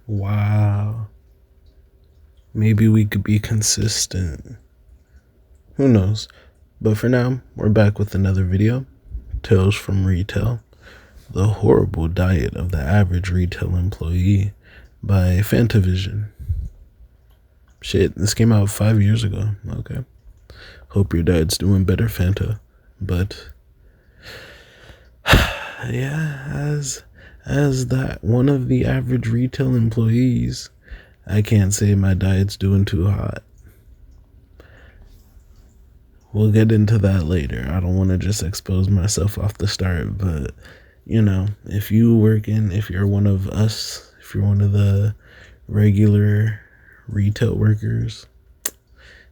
Wow. Maybe we could be consistent. Who knows? But for now, we're back with another video. Tales from Retail. The Horrible Diet of the Average Retail Employee by Fantavision. Shit, this came out 5 years ago. Okay. Hope your dad's doing better, Fanta. But yeah, as that one of the average retail employees, I can't say my diet's doing too hot. We'll get into that later. I don't want to just expose myself off the start, but if you're one of us, if you're one of the regular retail workers,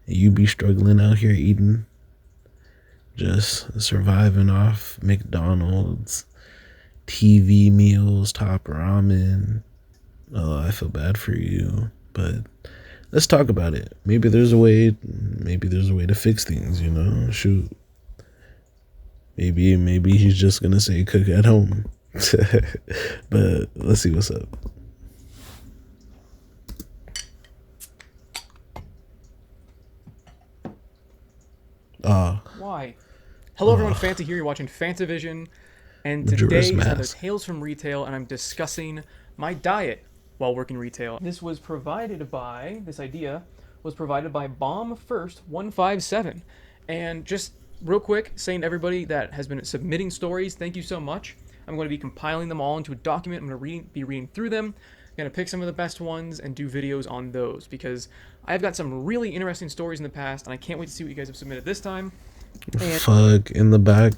you be struggling out here eating, just surviving off McDonald's, TV meals, top ramen. Oh, I feel bad for you, but let's talk about it. Maybe there's a way to fix things, Shoot. Maybe he's just gonna say cook at home. But let's see what's up. Why? Hello everyone, Fanta here. You're watching Fantavision, and today is another Tales from Retail, and I'm discussing my diet while working retail. This idea was provided by Bomb First 157, and just real quick, saying to everybody that has been submitting stories, thank you so much. I'm going to be compiling them all into a document. I'm going to be reading through them. I'm going to pick some of the best ones and do videos on those because I've got some really interesting stories in the past, and I can't wait to see what you guys have submitted this time. Fuck, in the back,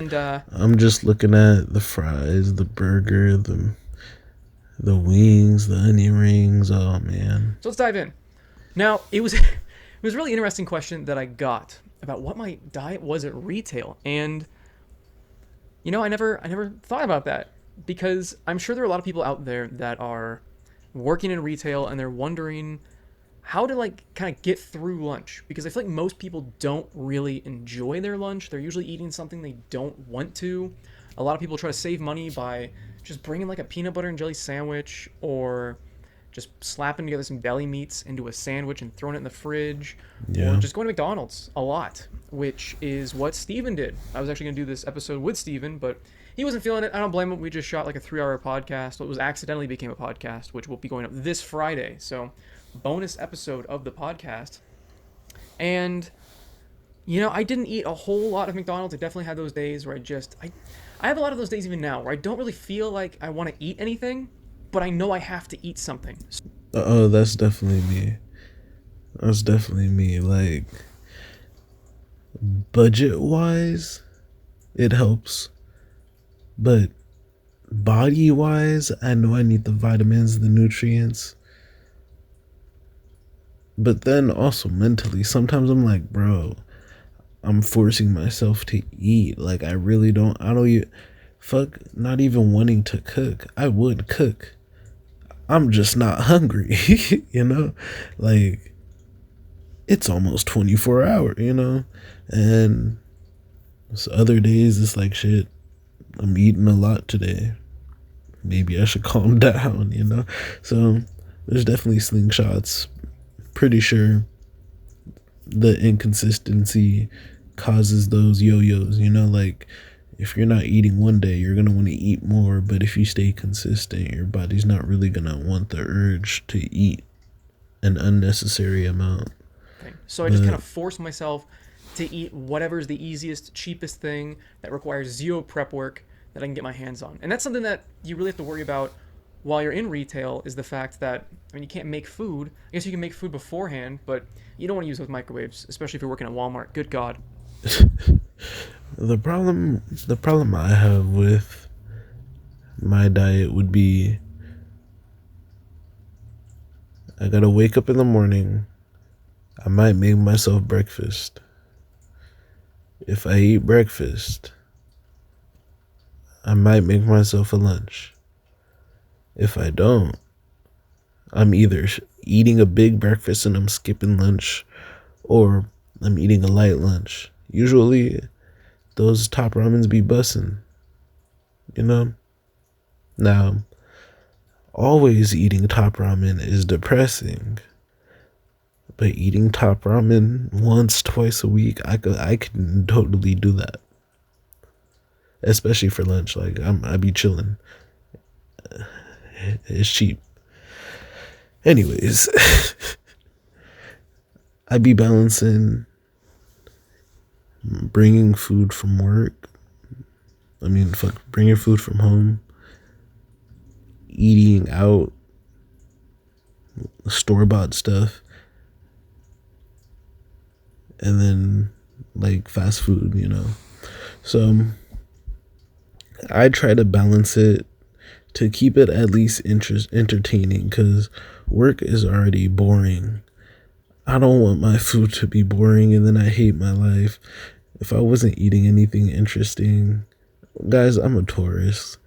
I'm just looking at the fries, the burger, the wings, the onion rings. Oh man. So let's dive in. Now, it was a really interesting question that I got about what my diet was at retail, and I never thought about that because I'm sure there are a lot of people out there that are working in retail and they're wondering how to kind of get through lunch, because I feel like most people don't really enjoy their lunch. They're usually eating something they don't want to. A lot of people try to save money by just bringing a peanut butter and jelly sandwich, or just slapping together some deli meats into a sandwich and throwing it in the fridge, or just going to McDonald's a lot, which is what Steven did. I was actually going to do this episode with Steven, but he wasn't feeling it. I don't blame him. We just shot a 3-hour podcast. What was accidentally became a podcast, which will be going up this Friday. So bonus episode of the podcast. And I didn't eat a whole lot of McDonald's. I definitely had those days where I have a lot of those days even now where I don't really feel like I want to eat anything, but I know I have to eat something. Oh, that's definitely me. Like, budget wise, it helps, but body wise, I know I need the vitamins, the nutrients. But then also mentally, sometimes I'm like, bro, I'm forcing myself to eat. Like, I don't fuck, not even wanting to cook. I would cook. I'm just not hungry, Like, it's almost 24 hours, And so other days, it's like, shit, I'm eating a lot today. Maybe I should calm down, So there's definitely slingshots. Pretty sure the inconsistency causes those yo-yos, like if you're not eating one day, you're gonna want to eat more, but if you stay consistent, your body's not really gonna want the urge to eat an unnecessary amount. So I just kind of force myself to eat whatever's the easiest, cheapest thing that requires zero prep work that I can get my hands on. And that's something that you really have to worry about while you're in retail, is the fact that, you can't make food. I guess you can make food beforehand, but you don't want to use those microwaves, especially if you're working at Walmart. Good God. The problem I have with my diet would be, I gotta wake up in the morning. I might make myself breakfast. If I eat breakfast, I might make myself a lunch. If I don't, I'm either eating a big breakfast and I'm skipping lunch, or I'm eating a light lunch. Usually, those top ramens be bussin', Now, always eating top ramen is depressing. But eating top ramen once, twice a week, I could totally do that. Especially for lunch. Like I be chilling. It's cheap. Anyways, I be balancing bringing food from work. I mean, fuck, bringing food from home, eating out, store-bought stuff, and then like fast food, you know. So I try to balance it to keep it at least entertaining, because work is already boring. I don't want my food to be boring and then I hate my life. If I wasn't eating anything interesting, guys, I'm a tourist.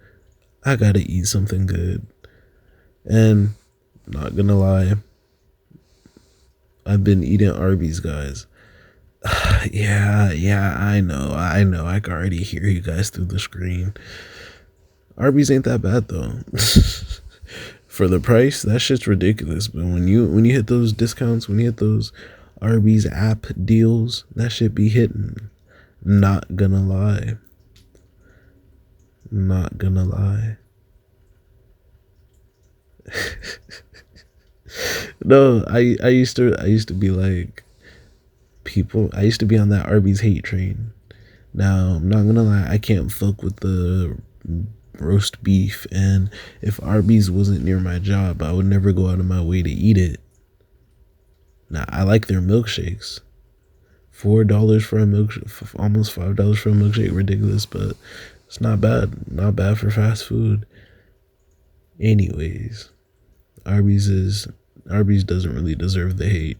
I gotta eat something good. And not gonna lie, I've been eating Arby's, guys. Yeah, I know. I can already hear you guys through the screen. Arby's ain't that bad though. For the price, that shit's ridiculous. But when you hit those discounts, when you hit those Arby's app deals, that shit be hitting. Not gonna lie. Not gonna lie. No, I used to be like people. I used to be on that Arby's hate train. Now I'm not gonna lie, I can't fuck with the roast beef, and if Arby's wasn't near my job, I would never go out of my way to eat it. Now I like their milkshakes. $4 for a milkshake, almost $5 for a milkshake, ridiculous, but it's not bad. Not bad for fast food. Anyways, Arby's doesn't really deserve the hate.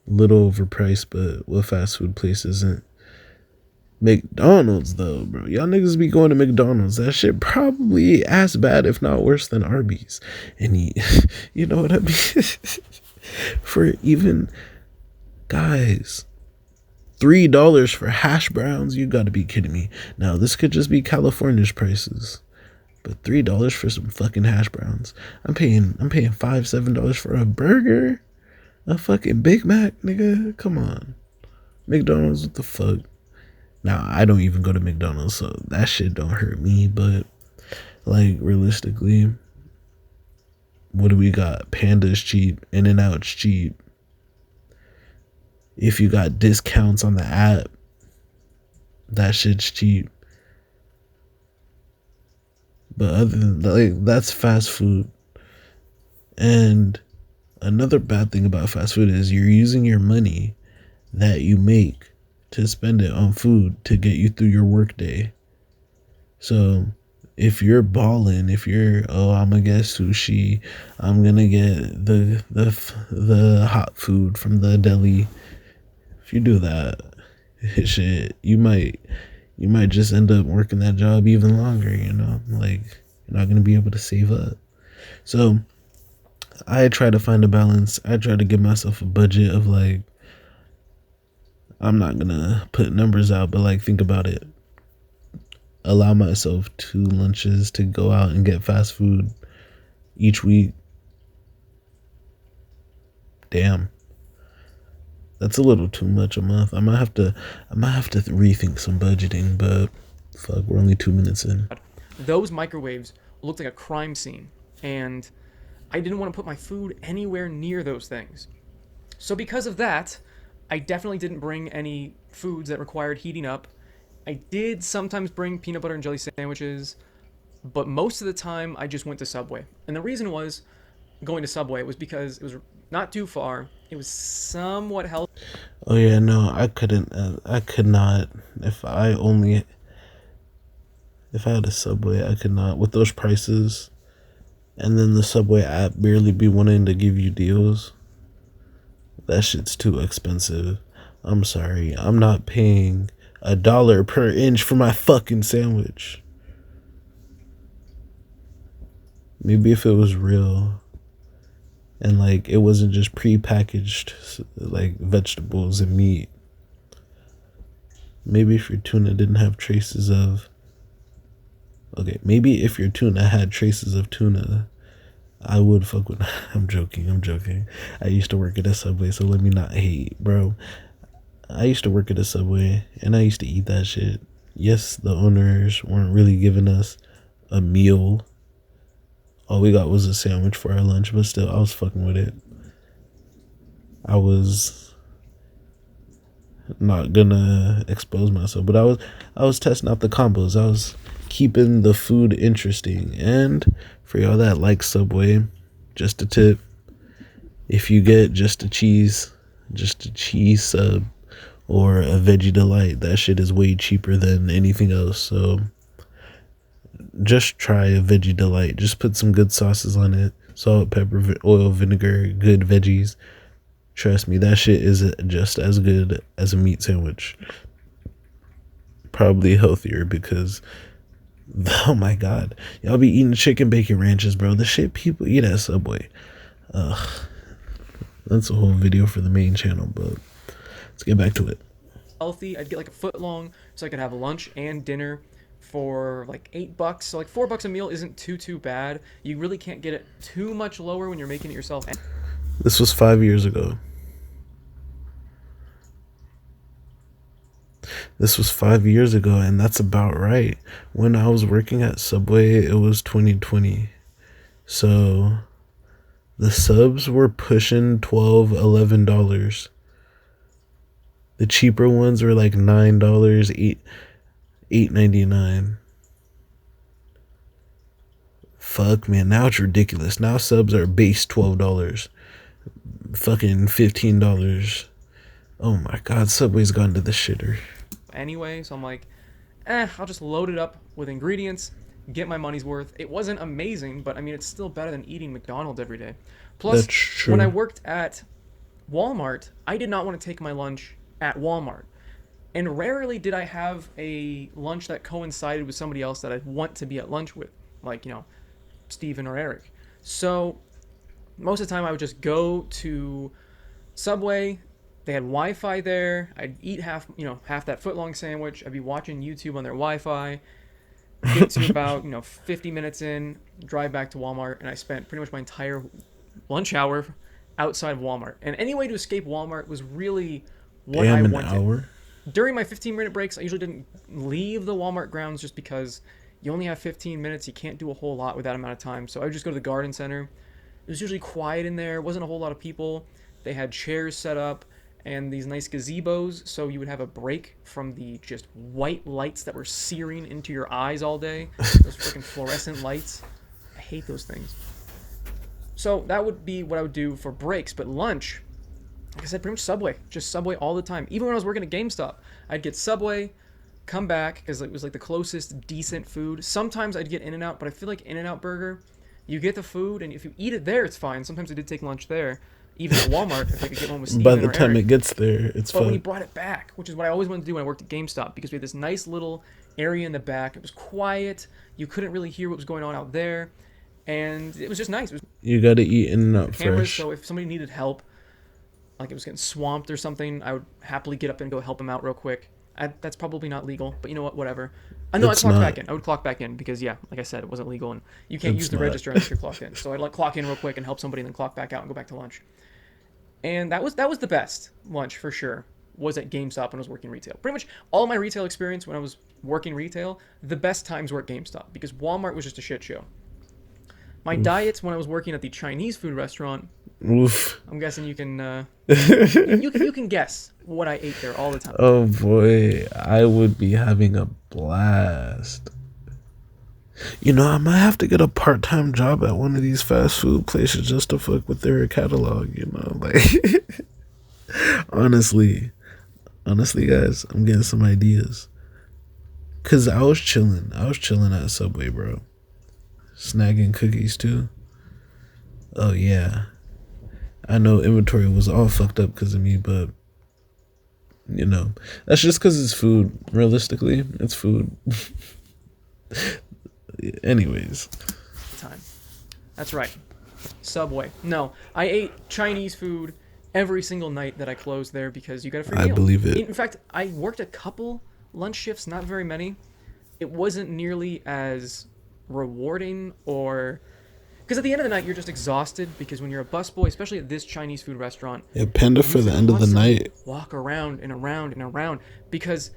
Little overpriced, but what fast food place isn't? McDonald's though, bro. Y'all niggas be going to McDonald's. That shit probably as bad, if not worse, than Arby's. And you know what I mean? For even guys, $3 for hash browns. You gotta be kidding me. Now this could just be California's prices, but $3 for some fucking hash browns. I'm paying $5-7 for a burger, a fucking Big Mac, nigga. Come on, McDonald's. What the fuck? Now I don't even go to McDonald's, so that shit don't hurt me. But like realistically, what do we got? Panda's cheap, In-N-Out's cheap. If you got discounts on the app, that shit's cheap. But other than like, that's fast food. And another bad thing about fast food is you're using your money that you make to spend it on food to get you through your workday. So if you're balling, if you're, oh, I'm gonna get sushi, I'm gonna get the hot food from the deli. If you do that, shit, you might just end up working that job even longer, you know? Like, you're not gonna be able to save up. So I try to find a balance. I try to give myself a budget of like, I'm not gonna put numbers out, but like, think about it. Allow myself 2 lunches to go out and get fast food each week. Damn. That's a little too much a month. I might have to rethink some budgeting, but fuck, we're only 2 minutes in. Those microwaves looked like a crime scene, and I didn't want to put my food anywhere near those things. So because of that, I definitely didn't bring any foods that required heating up. I did sometimes bring peanut butter and jelly sandwiches, but most of the time I just went to Subway. And the reason was going to Subway was because it was not too far. It was somewhat healthy. Oh yeah, no, I couldn't. I could not. If I had a Subway, I could not with those prices. And then the Subway app barely be wanting to give you deals. That shit's too expensive. I'm sorry. I'm not paying $1 per inch for my fucking sandwich. Maybe if it was real and like it wasn't just pre-packaged like vegetables and meat. Maybe if your tuna didn't have traces of Okay, maybe if your tuna had traces of tuna, I would fuck with. I'm joking. I'm joking. I used to work at a Subway, so let me not hate, bro. I used to work at a Subway, and I used to eat that shit. Yes, the owners weren't really giving us a meal. All we got was a sandwich for our lunch, but still, I was fucking with it. I was not gonna expose myself, but I was testing out the combos. I was keeping the food interesting. And for y'all that like Subway, just a tip: if you get just a cheese sub or a veggie delight, that shit is way cheaper than anything else. So just try a veggie delight. Just put some good sauces on it: salt, pepper, oil, vinegar, good veggies. Trust me, that shit is just as good as a meat sandwich. Probably healthier because, oh my god, y'all be eating chicken bacon ranches, bro. The shit people eat at Subway. Ugh, that's a whole video for the main channel, but let's get back to it. Healthy. I'd get like a foot long so I could have lunch and dinner for like $8. So like $4 a meal isn't too bad. You really can't get it too much lower when you're making it yourself. This was 5 years ago. This was 5 years ago, and that's about right. When I was working at Subway, it was 2020. So the subs were pushing $12, $11. The cheaper ones were like $9, $8.99. Fuck, man, now it's ridiculous. Now subs are base $12, fucking $15. Oh my god, Subway's gone to the shitter. Anyway, so I'm like, I'll just load it up with ingredients, get my money's worth. It wasn't amazing, but I mean, it's still better than eating McDonald's every day. Plus, That's when I true. worked at Walmart, I did not want to take my lunch at Walmart. And rarely did I have a lunch that coincided with somebody else that I'd want to be at lunch with, like, Steven or Eric. So most of the time I would just go to Subway. They had Wi-Fi there. I'd eat half that foot long sandwich. I'd be watching YouTube on their Wi-Fi. Get to about 50 minutes in, drive back to Walmart, and I spent pretty much my entire lunch hour outside of Walmart. And any way to escape Walmart was really what I Damn, an wanted. hour. During my 15-minute breaks, I usually didn't leave the Walmart grounds just because you only have 15 minutes. You can't do a whole lot with that amount of time. So I would just go to the garden center. It was usually quiet in there. Wasn't a whole lot of people. They had chairs set up and these nice gazebos, so you would have a break from the just white lights that were searing into your eyes all day. Those freaking fluorescent lights. I hate those things. So that would be what I would do for breaks. But lunch, like I said, pretty much Subway. Just Subway all the time. Even when I was working at GameStop, I'd get Subway, come back, because it was like the closest decent food. Sometimes I'd get In-N-Out, but I feel like In-N-Out Burger, you get the food, and if you eat it there, it's fine. Sometimes I did take lunch there. Even at Walmart, if I could get one with By Steven the or time Eric. it gets there, it's But when he fun. brought it back, which is what I always wanted to do when I worked at GameStop, because we had this nice little area in the back. It was quiet. You couldn't really hear what was going on out there. And it was just nice. It was You gotta eat in and out cameras, fresh. so if somebody needed help, like it was getting swamped or something, I would happily get up and go help him out real quick. That's probably not legal, but you know what? Whatever. No, I'd It's clock back not. in. I would clock back in because, yeah, like I said, it wasn't legal, and you can't use It's the not. register unless you're clocked in. So I'd like clock in real quick and help somebody, and then clock back out and go back to lunch. And that was the best lunch for sure. Was at GameStop when I was working retail. Pretty much all my retail experience when I was working retail, the best times were at GameStop because Walmart was just a shit show. My Oof. diets when I was working at the Chinese food restaurant, Oof. I'm guessing you can you can guess what I ate there all the time. Oh boy, I would be having a blast. I might have to get a part-time job at one of these fast food places just to fuck with their catalog, like honestly. Honestly, guys, I'm getting some ideas. Cause I was chilling. I was chilling at Subway, bro. Snagging cookies too. Oh yeah. I know inventory was all fucked up because of me, but that's just because it's food. Realistically, it's food. Anyways, Time. That's right. Subway. No, I ate Chinese food every single night that I closed there because you got a free I meal. believe it. In fact, I worked a couple lunch shifts, not very many, it wasn't nearly as rewarding, or because at the end of the night you're just exhausted, because when you're a busboy, especially at this Chinese food restaurant, Yeah, Panda you for have to the end of the constantly night. walk around and around and around, because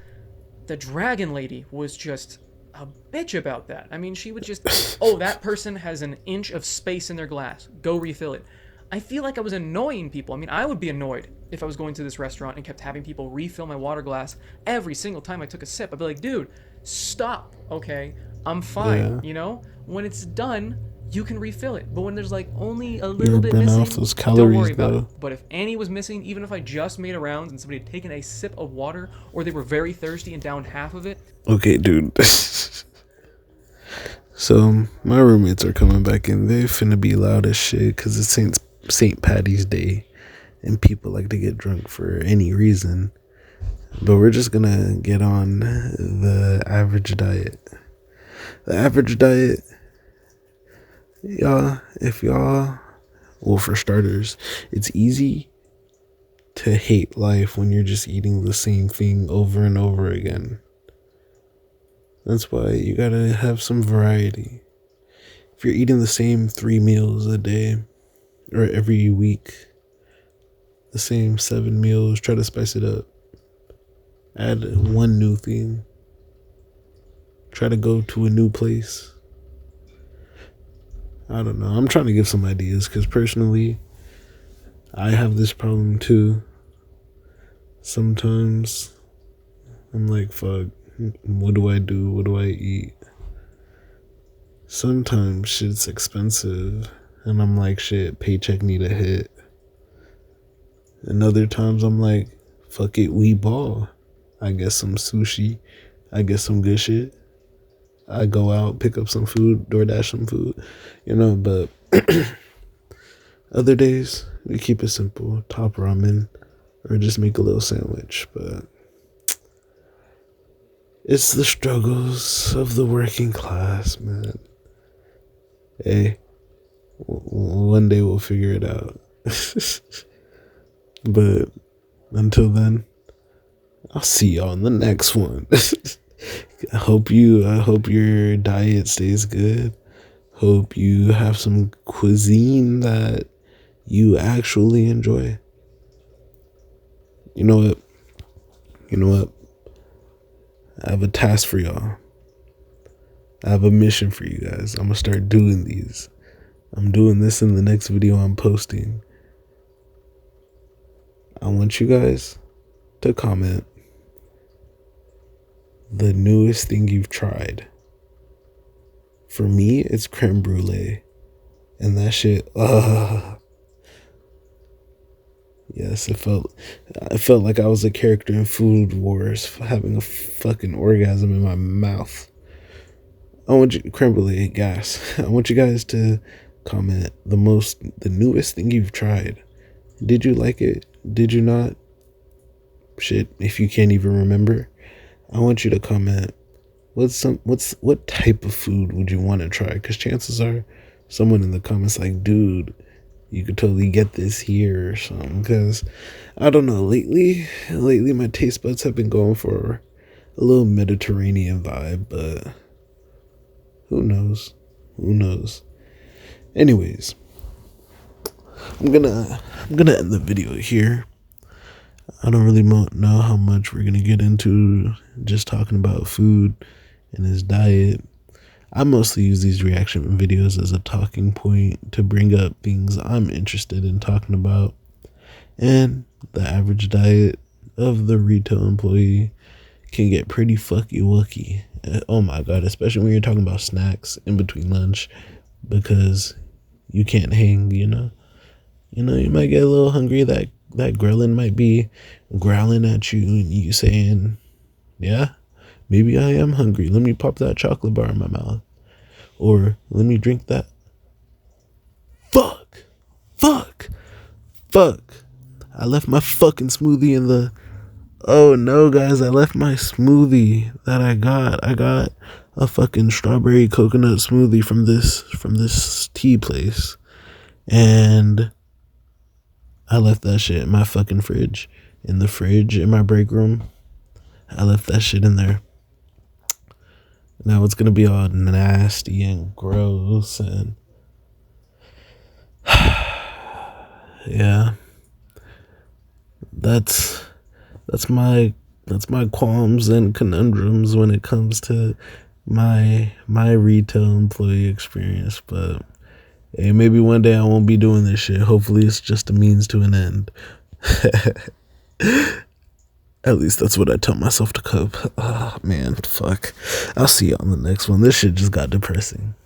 the dragon lady was just a bitch about that. I mean, she would just, oh, that person has an inch of space in their glass, go refill it. I feel like I was annoying people. I mean, I would be annoyed if I was going to this restaurant and kept having people refill my water glass every single time I took a sip. I'd be like, dude, stop, okay? I'm fine, Yeah, you know? When it's done, you can refill it. But when there's like only a you're little bit burning off missing, those don't calories worry about it. though. But if any was missing, even if I just made a round and somebody had taken a sip of water, or they were very thirsty and downed half of it. Okay, dude. So my roommates are coming back in. They finna be loud as shit because it's Saint Patty's Day, and people like to get drunk for any reason. But we're just gonna get on the average diet. The average diet, y'all. If y'all, well, for starters, it's easy to hate life when you're just eating the same thing over and over again. That's why you gotta have some variety. If you're eating the same 3 meals a day or every week, the same 7 meals, try to spice it up. Add one new thing. Try to go to a new place. I don't know. I'm trying to give some ideas because personally, I have this problem too. Sometimes I'm like, fuck, what do I do? What do I eat? Sometimes shit's expensive and I'm like, shit, paycheck need a hit. And other times I'm like, fuck it, we ball. I get some sushi. I get some good shit. I go out, pick up some food, DoorDash some food, but other days we keep it simple. Top ramen or just make a little sandwich. But it's the struggles of the working class, man. Hey, one day we'll figure it out. But until then, I'll see y'all in the next one. I hope your diet stays good. Hope you have some cuisine that you actually enjoy. You know what? I have a task for y'all. I have a mission for you guys. I'm gonna start doing these. I'm doing this in the next video I'm posting. I want you guys to comment the newest thing you've tried. For me, it's creme brulee. And that shit, yes, I felt like I was a character in Food Wars having a fucking orgasm in my mouth. I want you, creme brulee, gas. I want you guys to comment the newest thing you've tried. Did you like it? Did you not? Shit, if you can't even remember, I want you to comment. What type of food would you want to try? Because chances are, someone in the comments like, dude, you could totally get this here or something. Because I don't know. Lately, my taste buds have been going for a little Mediterranean vibe, but who knows? Who knows? Anyways, I'm gonna end the video here. I don't really know how much we're gonna get into just talking about food and his diet. I mostly use these reaction videos as a talking point to bring up things I'm interested in talking about. And the average diet of the retail employee can get pretty fucky wucky. Oh my god, especially when you're talking about snacks in between lunch, because you can't hang, you might get a little hungry. That ghrelin might be growling at you and you saying, yeah, maybe I am hungry. Let me pop that chocolate bar in my mouth. Or let me drink that. Fuck. I left my fucking smoothie in the... Oh no, guys, I left my smoothie that I got. I got a fucking strawberry coconut smoothie from this tea place. And I left that shit in my fucking fridge. In the fridge in my break room. I left that shit in there. Now it's gonna be all nasty and gross, and yeah, that's that's my that's my qualms and conundrums when it comes to my retail employee experience. But hey, maybe one day I won't be doing this shit. Hopefully, it's just a means to an end. At least that's what I tell myself to cope. Ah, man, fuck. I'll see you on the next one. This shit just got depressing.